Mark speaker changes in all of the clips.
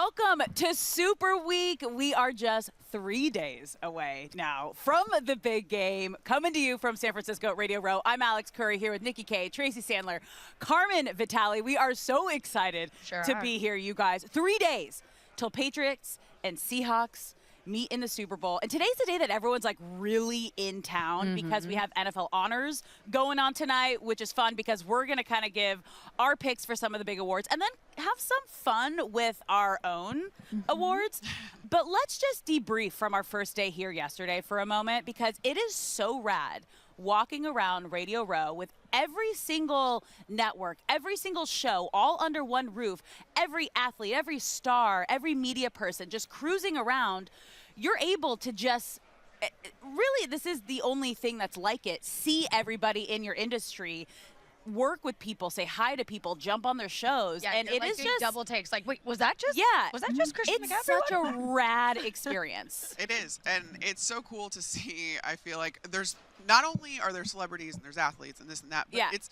Speaker 1: Welcome to Super Week. We are just 3 days away now from the big game. Coming to you from San Francisco at Radio Row. I'm Alex Curry here with Nikki Kay, Tracy Sandler, Carmen Vitali. We are so excited to be here, you guys. 3 days till Patriots and Seahawks meet in the Super Bowl. And today's the day that everyone's like really in town because we have NFL honors going on tonight, which is fun because we're going to kind of give our picks for some of the big awards and then have some fun with our own awards. But let's just debrief from our first day here yesterday for a moment because it is so rad walking around Radio Row with every single network, every single show, all under one roof, every athlete, every star, every media person just cruising around. You're able to just, really, this is the only thing that's like it, see everybody in your industry, work with people, say hi to people, jump on their shows, and it is just
Speaker 2: double takes. Like, wait, was that just Christian McCaffrey?
Speaker 1: It's such a rad experience.
Speaker 3: It is, and it's so cool to see. I feel like there's not only are there celebrities and there's athletes and this and that, but it's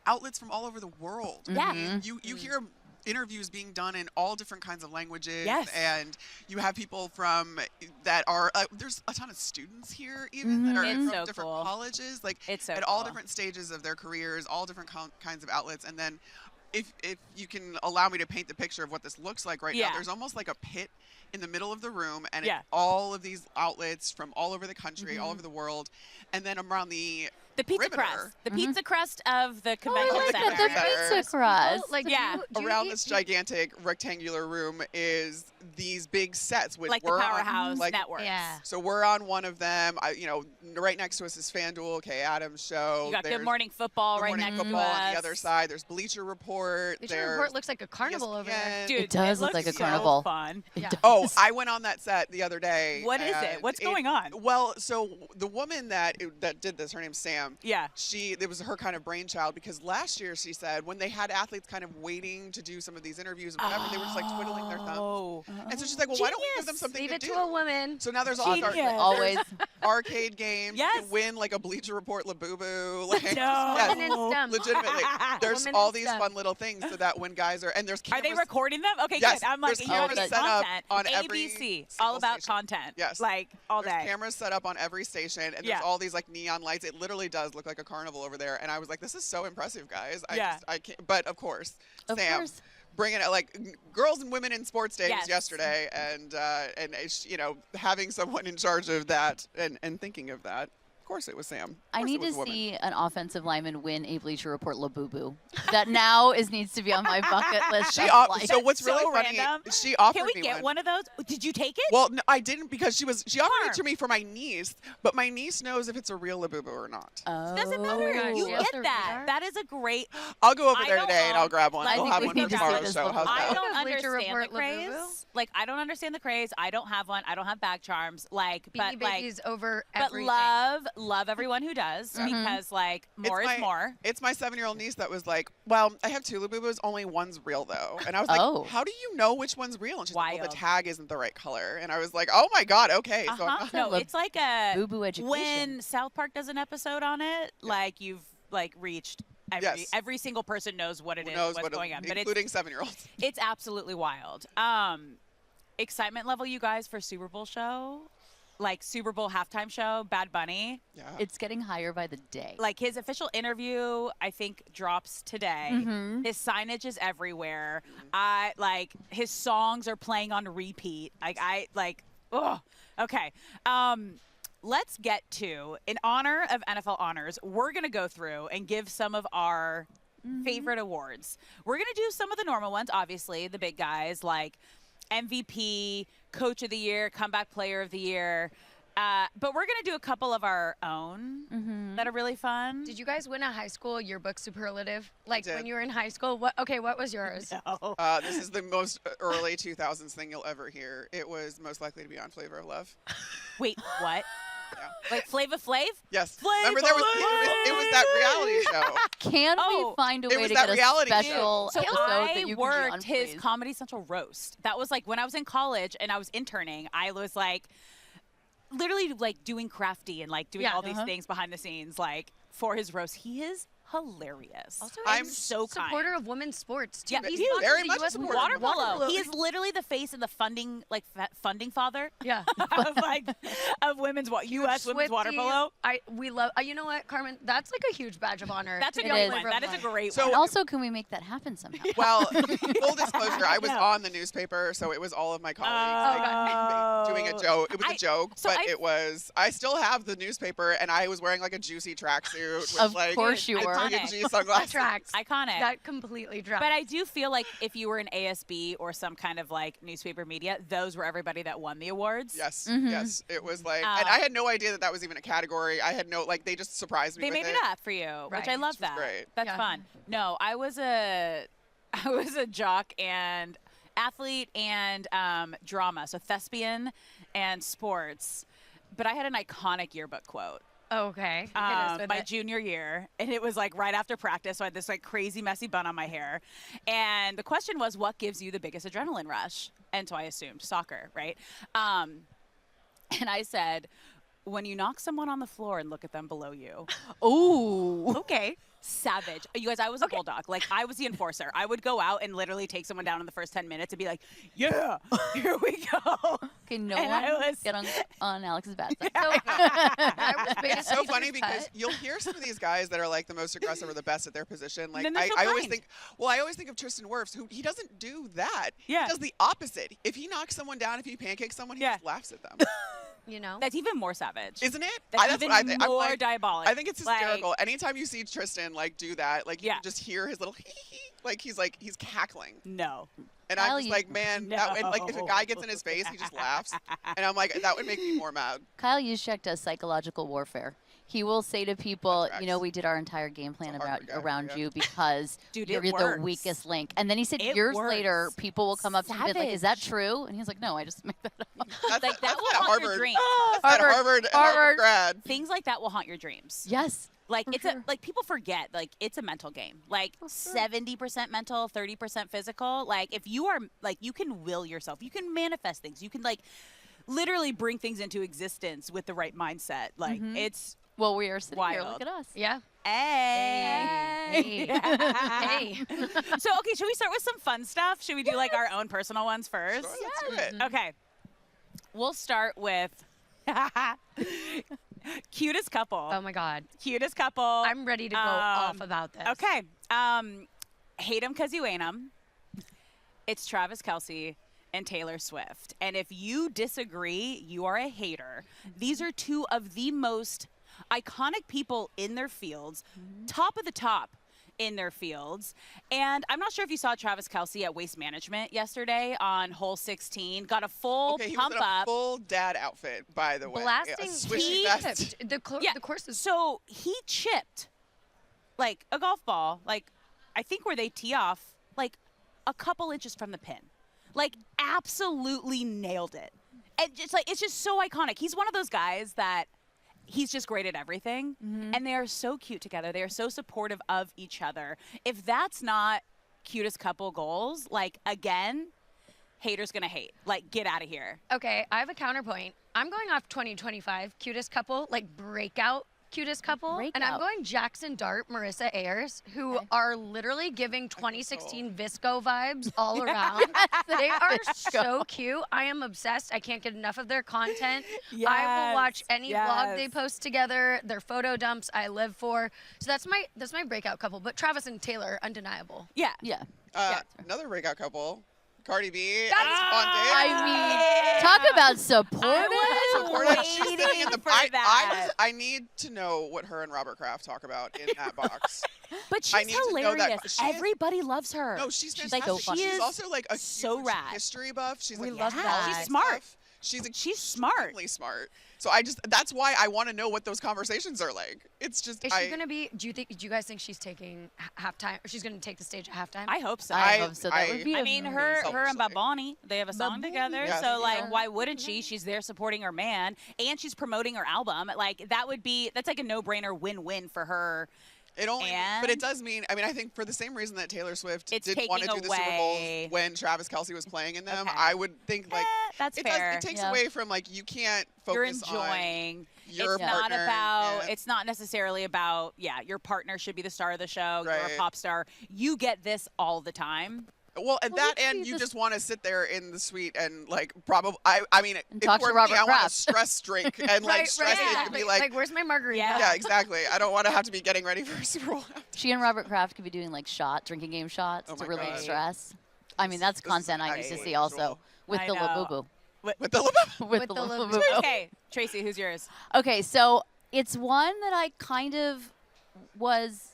Speaker 3: outlets from all over the world.
Speaker 1: Yeah,
Speaker 3: I mean, you hear interviews being done in all different kinds of languages, and you have people from that are there's a ton of students here even that are from different colleges, like at all different stages of their careers, all different kinds of outlets. And then if you can allow me to paint the picture of what this looks like right now, there's almost like a pit in the middle of the room, and it's all of these outlets from all over the country, all over the world, and then around the
Speaker 1: pizza crust. The pizza crust of the convention center.
Speaker 4: The pizza crust.
Speaker 3: Around this gigantic rectangular room is these big sets, which
Speaker 1: like
Speaker 3: we're
Speaker 1: the Powerhouse
Speaker 3: on,
Speaker 1: Network.
Speaker 3: So we're on one of them. Right next to us is FanDuel, Kay Adams show.
Speaker 1: You got Good Morning Football right next to us.
Speaker 3: On the other side. There's Bleacher Report.
Speaker 2: Bleacher Report looks like a carnival over there.
Speaker 1: Dude,
Speaker 4: it does look like a carnival.
Speaker 1: Fun.
Speaker 3: Oh, I went on that set the other day.
Speaker 1: What is it? What's going on?
Speaker 3: Well, so the woman that did this, her name's Sam.
Speaker 1: Yeah.
Speaker 3: It was her kind of brainchild because last year she said when they had athletes kind of waiting to do some of these interviews and whatever, they were just like twiddling their thumbs. And so she's like, well, why don't we give them something
Speaker 2: Leave
Speaker 3: to
Speaker 2: it
Speaker 3: do?
Speaker 2: to a woman.
Speaker 3: So now there's
Speaker 4: always
Speaker 3: arcade games. You can win like a Bleacher Report Labubu. Like, legitimately. There's all these fun little things so that when guys are, and there's cameras.
Speaker 1: Are they recording them? Okay,
Speaker 3: yes,
Speaker 1: good. I'm like,
Speaker 3: there's
Speaker 1: here's
Speaker 3: cameras
Speaker 1: the
Speaker 3: set up
Speaker 1: content.
Speaker 3: on
Speaker 1: ABC, all about
Speaker 3: station.
Speaker 1: content.
Speaker 3: Yes.
Speaker 1: Like all day.
Speaker 3: There's cameras set up on every station, and there's all these like neon lights. It literally does look like a carnival over there. And I was like, this is so impressive, guys. I can't. But of course, Sam. Bringing it like girls and women in sports day was yesterday, and having someone in charge of that and thinking of that. Of course it was Sam.
Speaker 4: I need to see an offensive lineman win a Bleacher Report Labubu. That now needs to be on my bucket list.
Speaker 3: So what's really funny? She offered me
Speaker 1: Can we get one of those? Did you take it?
Speaker 3: Well, no, I didn't because she offered it to me for my niece, but my niece knows if it's a real Labubu or not.
Speaker 1: Doesn't matter. You get that. That is a great.
Speaker 3: I'll go over there today and I'll grab one. We'll have one for tomorrow's show. How's
Speaker 1: I
Speaker 3: that?
Speaker 1: don't understand the craze. Like I don't understand the craze. I don't have one. I don't have bag charms. Like,
Speaker 2: Beanie Babies over everything.
Speaker 1: But love everyone who does because like more is more.
Speaker 3: It's my 7-year-old niece that was like, well, I have 2 Labubus, only one's real though. And I was like, how do you know which one's real? And she's like, well, the tag isn't the right color. And I was like, oh my God, okay.
Speaker 1: No, it's like a
Speaker 4: Boo-boo education.
Speaker 1: When South Park does an episode on it, like you've like reached every single person knows what it is, what's going on. But
Speaker 3: including 7-year-olds.
Speaker 1: It's absolutely wild. Excitement level, you guys, for Super Bowl show? Like Super Bowl halftime show, Bad Bunny.
Speaker 3: Yeah.
Speaker 4: It's getting higher by the day.
Speaker 1: Like his official interview, I think, drops today. His signage is everywhere. His songs are playing on repeat. Okay. Let's get to, in honor of NFL honors, we're going to go through and give some of our favorite awards. We're going to do some of the normal ones, obviously, the big guys like MVP, Coach of the Year, Comeback Player of the Year. But we're going to do a couple of our own that are really fun.
Speaker 2: Did you guys win a high school yearbook superlative? Like when you were in high school? What was yours?
Speaker 1: No.
Speaker 3: This is the most early 2000s thing you'll ever hear. It was most likely to be on Flavor of Love.
Speaker 1: Wait, what?
Speaker 3: Yeah.
Speaker 1: Like Flava Flav?
Speaker 3: Yes.
Speaker 1: Flavor
Speaker 3: Remember it was that reality show.
Speaker 4: Can we find a way to get a special
Speaker 1: so
Speaker 4: episode that you
Speaker 1: worked
Speaker 4: can do
Speaker 1: his Comedy Central roast. That was like when I was in college and I was interning. I was like literally like doing crafty and like doing all these things behind the scenes like for his roast. He is hilarious.
Speaker 2: Also,
Speaker 1: I'm
Speaker 2: he's
Speaker 1: so
Speaker 2: supporter of women's sports too.
Speaker 1: Yeah,
Speaker 2: he's
Speaker 3: very much
Speaker 2: US
Speaker 3: supporter.
Speaker 1: water polo. He is literally the face and the funding father.
Speaker 2: Yeah.
Speaker 1: of women's U.S. women's water polo.
Speaker 2: We love. You know what, Carmen? That's like a huge badge of honor.
Speaker 1: That's a great one. That is a great one.
Speaker 4: And also, can we make that happen somehow?
Speaker 3: Well, full disclosure, I was on the newspaper, so it was all of my colleagues doing a joke. It was a joke, but it was. I still have the newspaper, and I was wearing like a juicy tracksuit with
Speaker 4: of
Speaker 3: like
Speaker 4: course you were.
Speaker 3: sunglasses.
Speaker 2: Tracks.
Speaker 1: Iconic.
Speaker 2: That completely tracks.
Speaker 1: But I do feel like if you were an ASB or some kind of like newspaper media, those were everybody that won the awards.
Speaker 3: Yes, yes. It was like, and I had no idea that was even a category. I had no, they just surprised me.
Speaker 1: They made it up for you, which I love that.
Speaker 3: Great.
Speaker 1: That's fun. No, I was a jock and athlete and drama, so thespian and sports. But I had an iconic yearbook quote.
Speaker 2: Okay.
Speaker 1: My junior year, and it was like right after practice, so I had this like crazy messy bun on my hair, and the question was, what gives you the biggest adrenaline rush? And so I assumed soccer, right? And I said, when you knock someone on the floor and look at them below you.
Speaker 2: Ooh. Okay.
Speaker 1: Savage. You guys, I was a bulldog. Like, I was the enforcer. I would go out and literally take someone down in the first 10 minutes and be like, yeah, here we go.
Speaker 4: Okay, no one get on Alex's bad side.
Speaker 3: It's so funny because you'll hear some of these guys that are like the most aggressive or the best at their position. Like, I always think of Tristan Wirfs, who he doesn't do that.
Speaker 1: Yeah.
Speaker 3: He does the opposite. If he knocks someone down, if he pancakes someone, he just laughs at them.
Speaker 2: You know?
Speaker 1: That's even more savage.
Speaker 3: Isn't it?
Speaker 1: That's even more diabolic.
Speaker 3: I think it's hysterical. Anytime you see Tristan do that, you can just hear his little he's cackling.
Speaker 1: No.
Speaker 3: And I'm just like, man, if a guy gets in his face, he just laughs. And I'm like, that would make me more mad.
Speaker 4: Kyle Juszczyk does psychological warfare. He will say to people, we did our entire game plan around you because you're the weakest link. And then he said years later, people will come up to him and be like, is that true? And he's like, no, I just made that up.
Speaker 3: That's
Speaker 1: that will haunt your dreams.
Speaker 3: Harvard grad.
Speaker 1: Things like that will haunt your dreams.
Speaker 4: Yes.
Speaker 1: People forget, it's a mental game. 70% mental, 30% physical. If you are, you can will yourself. You can manifest things. You can, literally bring things into existence with the right mindset. It's
Speaker 4: well, we are sitting
Speaker 1: wild.
Speaker 4: here. Look at us.
Speaker 2: Yeah.
Speaker 1: Hey.
Speaker 2: Hey.
Speaker 1: So, okay, should we start with some fun stuff? Should we do, our own personal ones first?
Speaker 3: Sure, let's do it.
Speaker 1: Okay. We'll start with cutest couple.
Speaker 2: Oh, my God.
Speaker 1: Cutest couple.
Speaker 2: I'm ready to go off about this.
Speaker 1: Okay. Hate 'em 'cause you ain't 'em. It's Travis Kelce and Taylor Swift. And if you disagree, you are a hater. These are two of the most iconic people in their fields, top of the top in their fields. And I'm not sure if you saw Travis Kelce at Waste Management yesterday on hole 16. Got a full pump
Speaker 3: he was in
Speaker 1: up.
Speaker 3: a full dad outfit, by the way.
Speaker 2: Blasting.
Speaker 3: Swishy vest.
Speaker 2: The course is
Speaker 1: so he chipped a golf ball, I think where they tee off, a couple inches from the pin. Absolutely nailed it. And just it's just so iconic. He's one of those guys that he's just great at everything. And they are so cute together. They are so supportive of each other. If that's not cutest couple goals, again, haters gonna hate. Get out of here.
Speaker 2: Okay, I have a counterpoint. I'm going off 2025 cutest couple, breakout cutest couple. And I'm going Jackson Dart, Marissa Ayers, who are literally giving 2016 Visco vibes all around. They are so cute. I am obsessed. I can't get enough of their content.
Speaker 1: Yes,
Speaker 2: I will watch any vlog they post together, their photo dumps I live for. So that's my breakout couple. But Travis and Taylor, undeniable.
Speaker 1: Yeah.
Speaker 3: Another breakout couple. Cardi B.
Speaker 4: Talk about supportive.
Speaker 3: She's sitting in the I need to know what her and Robert Kraft talk about in that box.
Speaker 1: But she's hilarious. Everybody loves her.
Speaker 3: No, she's fantastic.
Speaker 1: So funny.
Speaker 3: She's also a
Speaker 1: so
Speaker 3: huge
Speaker 1: rad
Speaker 3: history buff. She's
Speaker 1: we love that. She's smart.
Speaker 3: She's extremely smart. So that's why I want to know what those conversations are like. It's just
Speaker 2: Is she gonna be? Do you guys think she's taking halftime, or she's gonna take the stage at halftime?
Speaker 1: I hope so.
Speaker 4: I hope so. That would be
Speaker 1: her and Babani, they have a song together.
Speaker 3: Yes.
Speaker 1: So why wouldn't she? She's there supporting her man, and she's promoting her album. That's a no-brainer win-win for her
Speaker 3: But it does mean, I mean, I think for the same reason that Taylor Swift didn't want to do the Super Bowls when Travis Kelce was playing in them, I would think like
Speaker 1: that's fair.
Speaker 3: It takes away from like you can't focus
Speaker 1: on
Speaker 3: your
Speaker 1: it's
Speaker 3: partner.
Speaker 1: Not about. It's not necessarily about. Yeah, your partner should be the star of the show. Right. You're a pop star. You get this all the time.
Speaker 3: Well, and you just want to sit there in the suite and like probably. I mean,
Speaker 4: talk to Robert Kraft.
Speaker 3: I want a stress drink and like stress it and be like,
Speaker 2: where's my margarita?
Speaker 3: Yeah, exactly. I don't want to have to be getting ready for a Super Bowl.
Speaker 4: She and Robert Kraft could be doing like drinking game shots to relieve stress. I mean, that's content I used to see also with the Labubu.
Speaker 3: With the Labubu.
Speaker 4: With the Labubu.
Speaker 1: Okay, Tracy, who's yours?
Speaker 4: Okay, so it's one that I kind of was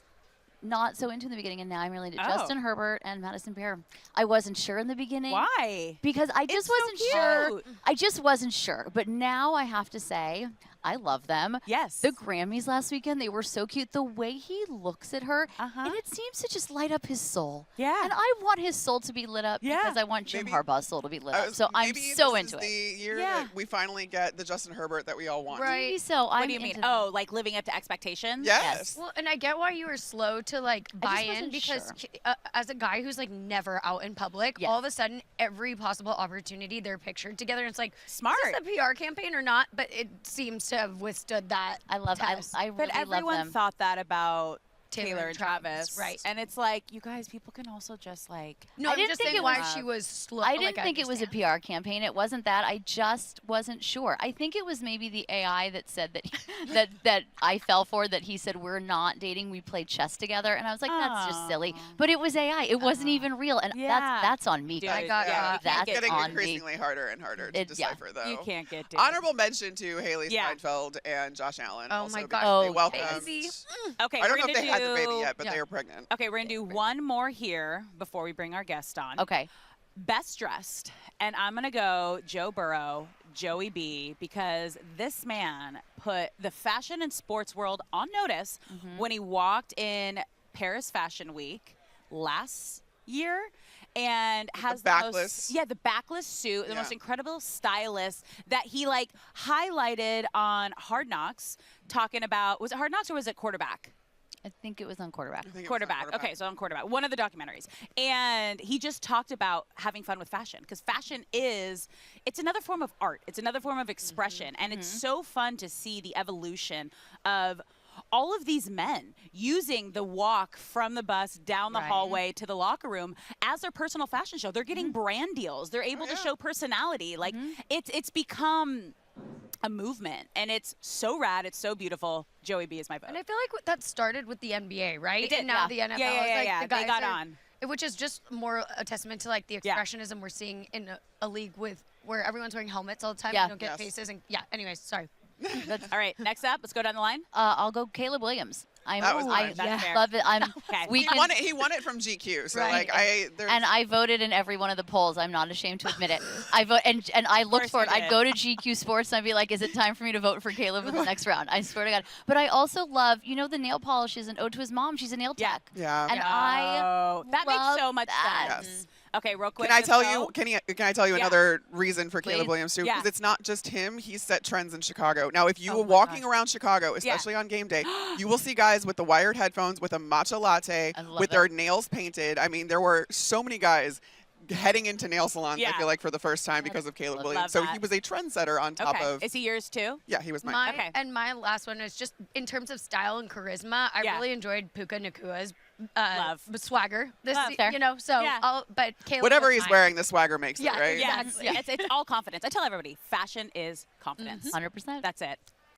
Speaker 4: not so into in the beginning, and now I'm really into Justin Herbert and Madison Beer. I wasn't sure in the beginning.
Speaker 1: Why?
Speaker 4: Because I just wasn't sure. I just wasn't sure. But now I have to say, I love them.
Speaker 1: Yes.
Speaker 4: The Grammys last weekend, they were so cute. The way he looks at her, and it seems to just light up his soul.
Speaker 1: Yeah.
Speaker 4: And I want his soul to be lit up because I want Jim Harbaugh's soul to be lit up. So I'm so into it.
Speaker 3: Maybe this is the year that we finally get the Justin Herbert that we all want.
Speaker 4: Right. Maybe so.
Speaker 1: What do you mean? Oh, like living up to expectations?
Speaker 3: Yes.
Speaker 2: Well, and I get why you were slow to like buy in because as a guy who's like never out in public, all of a sudden every possible opportunity they're pictured together. And it's like,
Speaker 1: smart.
Speaker 2: Is this a PR campaign or not? But it seems to have withstood that.
Speaker 4: I love
Speaker 2: test.
Speaker 4: I really
Speaker 1: But everyone
Speaker 4: love them.
Speaker 1: thought that about
Speaker 2: Taylor
Speaker 1: and Travis.
Speaker 2: Right.
Speaker 1: And it's like, you guys, people can also just like.
Speaker 2: No,
Speaker 4: I
Speaker 2: I'm
Speaker 4: didn't
Speaker 2: just
Speaker 4: think
Speaker 2: saying
Speaker 4: it
Speaker 2: why
Speaker 4: was,
Speaker 2: she was slow.
Speaker 4: I didn't think it was a PR campaign. It wasn't that. I just wasn't sure. I think it was maybe the AI that said that that I fell for, that he said, we're not dating, we played chess together. And I was like, that's just silly. But it was AI. It wasn't even real. And that's on me.
Speaker 1: Dude,
Speaker 2: I got
Speaker 4: that's
Speaker 3: getting
Speaker 4: on
Speaker 3: increasingly harder and harder to decipher, though.
Speaker 1: You can't get it.
Speaker 3: Honorable mention to Haley Steinfeld and Josh Allen.
Speaker 2: Oh,
Speaker 3: also
Speaker 2: my God.
Speaker 3: They welcomed.
Speaker 1: Okay,
Speaker 3: I don't know if they had the baby yet, but they were pregnant.
Speaker 1: Okay, we're going to do one more here before we bring our guest on.
Speaker 4: Okay.
Speaker 1: Best dressed. And I'm going to go Joe Burrow, Joey B, because this man put the fashion and sports world on notice when he walked in Paris Fashion Week last year and has the backless suit, the most incredible stylist that he like highlighted on Hard Knocks, talking about, was it Hard Knocks or was it Quarterback?
Speaker 4: I think it was on Quarterback.
Speaker 1: Quarterback. Okay, so on Quarterback. One of the documentaries. And he just talked about having fun with fashion, because fashion it's another form of art. It's another form of expression. And it's so fun to see the evolution of all of these men using the walk from the bus down the hallway to the locker room as their personal fashion show. They're getting brand deals. They're able to show personality. Like it's become a movement, and it's so rad. It's so beautiful. Joey B is my vote.
Speaker 2: And I feel like that started with the NBA, right?
Speaker 1: It did,
Speaker 2: and now the NFL is like the guys
Speaker 1: they got on.
Speaker 2: Which is just more a testament to like the expressionism we're seeing in a league with where everyone's wearing helmets all the time. You don't get faces and anyways, sorry.
Speaker 1: All right, next up, let's go down the line.
Speaker 4: I'll go Caleb Williams. I
Speaker 1: love
Speaker 4: it.
Speaker 3: He won it from GQ. So
Speaker 4: I voted in every one of the polls. I'm not ashamed to admit it. I vote and I looked for it. I'd go to GQ Sports and I'd be like, is it time for me to vote for Caleb in the next round? I swear to God. But I also love, the nail polishes and ode to his mom. She's a nail tech.
Speaker 3: Yeah.
Speaker 4: And
Speaker 1: that makes so much sense.
Speaker 3: Yes.
Speaker 1: Okay, real quick.
Speaker 3: Can I tell you another reason for Caleb Williams too?
Speaker 1: Yeah.
Speaker 3: Because it's not just him. He's set trends in Chicago. Now, if you were walking around Chicago, especially on game day, you will see guys with the wired headphones, with a matcha latte, with their nails painted. I mean, there were so many guys heading into nail salons, I feel like, for the first time because of Caleb Williams. So he was a trendsetter on top of.
Speaker 1: Is he yours too?
Speaker 3: Yeah, he was mine.
Speaker 2: And my last one is just in terms of style and charisma. I really enjoyed Puka Nakua's swagger. But Caleb,
Speaker 3: whatever he's wearing, the swagger makes it, right?
Speaker 1: Yes, it's all confidence. I tell everybody, fashion is confidence.
Speaker 4: 100%.
Speaker 1: That's it.